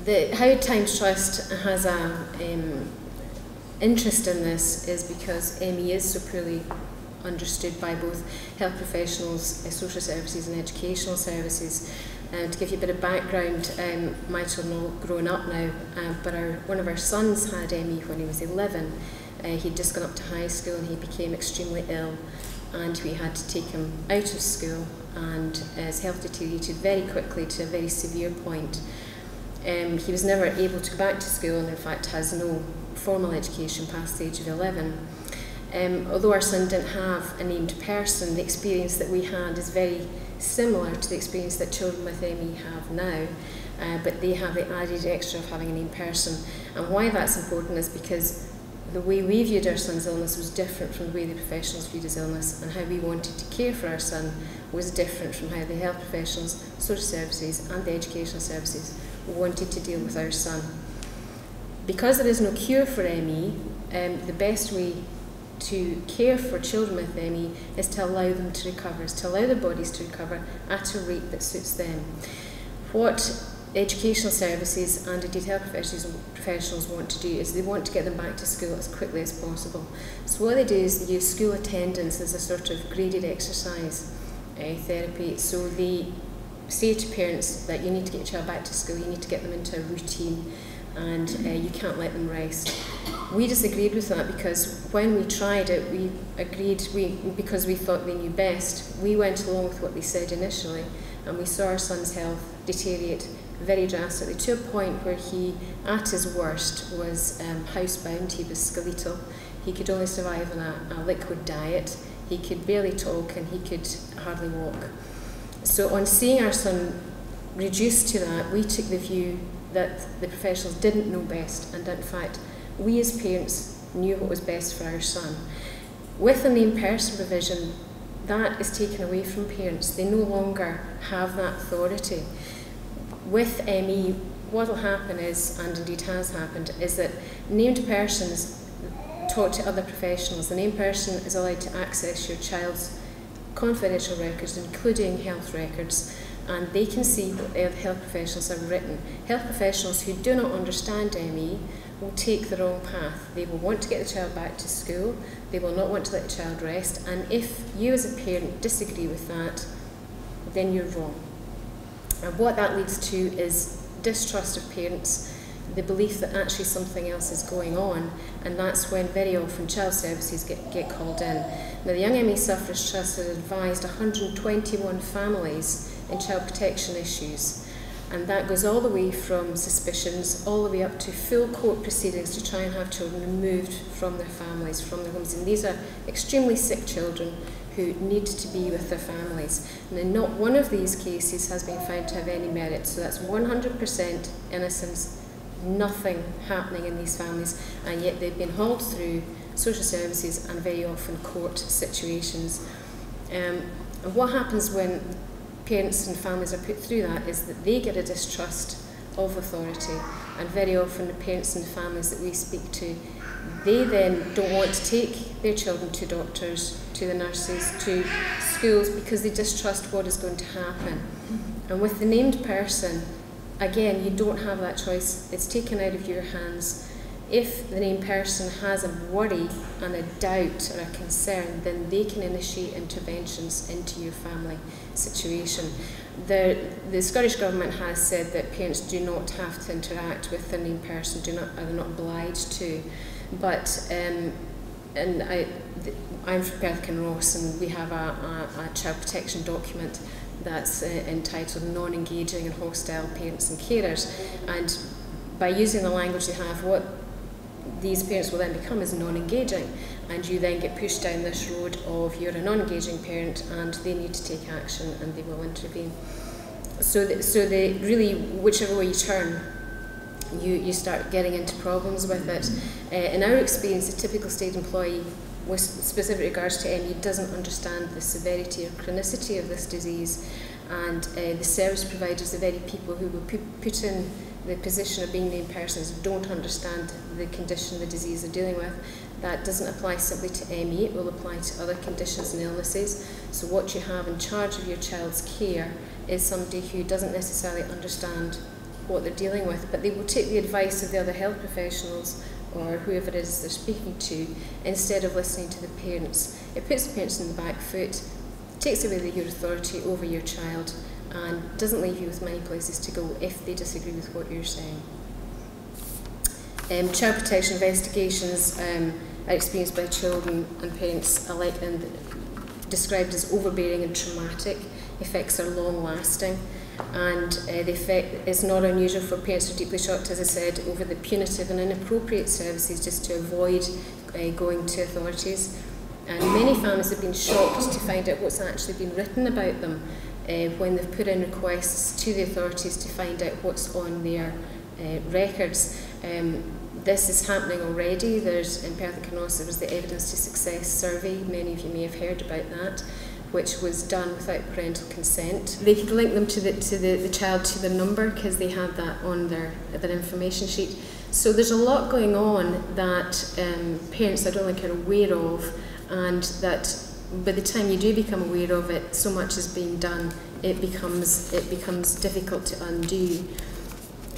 How Tymes Trust has an interest in this is because ME is so poorly understood by both health professionals, social services and educational services. To give you a bit of background, my children are all grown up now, but one of our sons had ME when he was 11. He'd just gone up to high school and he became extremely ill, and we had to take him out of school, and his health deteriorated very quickly to a very severe point. He was never able to go back to school, and in fact has no formal education past the age of 11. Although our son didn't have a named person, the experience that we had is very similar to the experience that children with ME have now, but they have the added extra of having a named person. And why that's important is because the way we viewed our son's illness was different from the way the professionals viewed his illness, and how we wanted to care for our son was different from how the health professionals, social services and the educational services wanted to deal with our son. Because there is no cure for ME, the best way to care for children with ME is to allow them to recover, is to allow their bodies to recover at a rate that suits them. What educational services and indeed health professionals want to do is they want to get them back to school as quickly as possible. So what they do is they use school attendance as a sort of graded exercise therapy. So they say to parents that you need to get your child back to school, you need to get them into a routine, and you can't let them rest. We disagreed with that because when we tried it, we agreed, because we thought they knew best, we went along with what they said initially, and we saw our son's health deteriorate very drastically to a point where he, at his worst, was housebound. He was skeletal. He could only survive on a liquid diet. He could barely talk, and he could hardly walk. So on seeing our son reduced to that, we took the view that the professionals didn't know best, and in fact we as parents knew what was best for our son. With the named person provision, that is taken away from parents. They no longer have that authority. With ME, what will happen is, and indeed has happened, is that named persons talk to other professionals. The named person is allowed to access your child's confidential records, including health records, and they can see what health professionals have written. Health professionals who do not understand ME will take the wrong path. They will want to get the child back to school, they will not want to let the child rest, and if you as a parent disagree with that, then you're wrong. And what that leads to is distrust of parents, the belief that actually something else is going on, and that's when very often child services get called in. Now, the Young ME Sufferers Trust has advised 121 families in child protection issues, and that goes all the way from suspicions all the way up to full court proceedings to try and have children removed from their families, from their homes. And these are extremely sick children who need to be with their families. And then not one of these cases has been found to have any merit, so that's 100% innocence, nothing happening in these families, and yet they've been hauled through social services and very often court situations. And what happens when parents and families are put through that is that they get a distrust of authority, and very often the parents and families that we speak to, they then don't want to take their children to doctors, to the nurses, to schools, because they distrust what is going to happen. And with the named person, again, you don't have that choice. It's taken out of your hands. If the named person has a worry and a doubt or a concern, then they can initiate interventions into your family situation. The Scottish Government has said that parents do not have to interact with their named person, are not obliged to. But I'm from Perth and Ross, and we have a child protection document that's entitled Non-Engaging and Hostile Parents and Carers, and by using the language they have, what these parents will then become is non-engaging, and you then get pushed down this road of you're a non-engaging parent and they need to take action and they will intervene. So they really, whichever way you turn, you start getting into problems with it. In our experience, a typical state employee with specific regards to ME doesn't understand the severity or chronicity of this disease, and the service providers, the very people who will put in the position of being named persons, don't understand the condition, the disease they're dealing with. That doesn't apply simply to ME, it will apply to other conditions and illnesses. So what you have in charge of your child's care is somebody who doesn't necessarily understand what they're dealing with, but they will take the advice of the other health professionals or whoever it is they're speaking to instead of listening to the parents. It puts the parents in the back foot, takes away your authority over your child, and doesn't leave you with many places to go if they disagree with what you're saying. Child protection investigations are experienced by children and parents alike and described as overbearing and traumatic. Effects are long lasting, and the effect is not unusual for parents who are deeply shocked, as I said, over the punitive and inappropriate services just to avoid going to authorities. And many families have been shocked to find out what's actually been written about them when they've put in requests to the authorities to find out what's on their records. This is happening already. There's in Perth and Canossa there was the Evidence to Success survey. Many of you may have heard about that, which was done without parental consent. They could link them to the child to the number because they had that on their information sheet. So there's a lot going on that parents I don't think are aware of, and that by the time you do become aware of it, so much is being done, it becomes difficult to undo.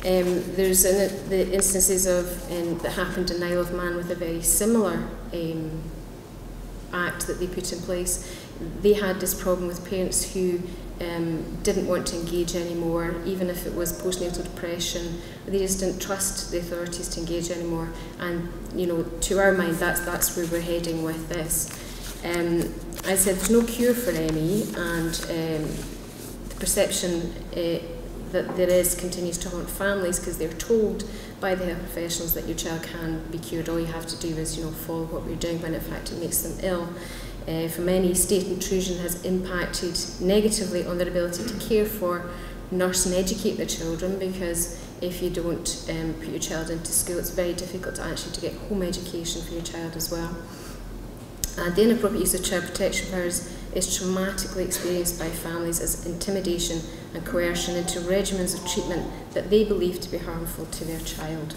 There's the instances that happened in Isle of Man with a very similar act that they put in place. They had this problem with parents who didn't want to engage anymore, even if it was postnatal depression. They just didn't trust the authorities to engage anymore. And to our mind, that's where we're heading with this. I said there's no cure for ME, and the perception that there is continues to haunt families because they're told by the health professionals that your child can be cured. All you have to do is follow what we're doing, when in fact it makes them ill. For many, state intrusion has impacted negatively on their ability to care for, nurse and educate their children, because if you don't put your child into school, it's very difficult actually to get home education for your child as well. The inappropriate use of child protection powers is traumatically experienced by families as intimidation and coercion into regimens of treatment that they believe to be harmful to their child.